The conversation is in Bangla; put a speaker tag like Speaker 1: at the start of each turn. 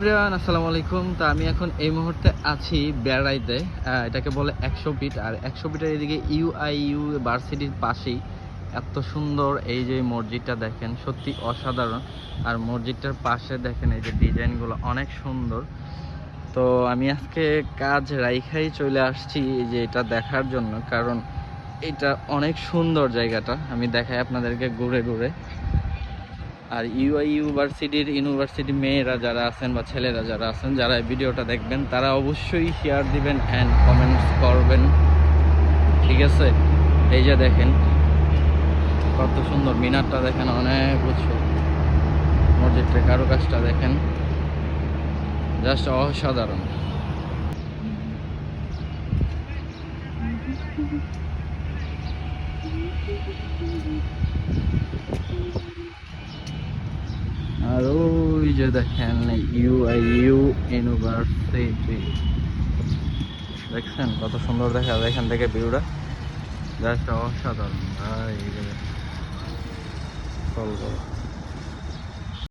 Speaker 1: এভরিওয়ান আসসালামু আলাইকুম। তো আমি এখন এই মুহূর্তে আছি বেড়াইতে। এটাকে বলে 100 ফিট। আর 100 ফিটের এদিকে ইউআইইউ ভার্সিটির পাশেই এত সুন্দর এই যে মসজিদটা দেখেন, সত্যি অসাধারণ। আর মসজিদটার পাশে দেখেন এই যে ডিজাইনগুলো অনেক সুন্দর। তো আমি আজকে কাজ রাইখাই চলে আসছি এই যে এটা দেখার জন্য, কারণ এটা অনেক সুন্দর জায়গাটা। আমি দেখাই আপনাদেরকে ঘুরে ঘুরে। আর ইউনিভার্সিটি মেয়েরা যারা আছেন বা ছেলেরা যারা আছেন, যারা এই ভিডিওটা দেখবেন, তারা অবশ্যই শেয়ার দিবেন অ্যান্ড কমেন্টস করবেন, ঠিক আছে? এই যে দেখেন কত সুন্দর মিনারটা, দেখেন অনেক উঁচু। মসজিদটার কারুকাজটা দেখেন, জাস্ট অসাধারণ। আর ওই যে দেখেন ইউআইইউ ইউনিভার্সিটি, দেখছেন কত সুন্দর দেখা যায় এখান থেকে ভিউটা, জাস্ট অসাধারণ ভাই। কল করো।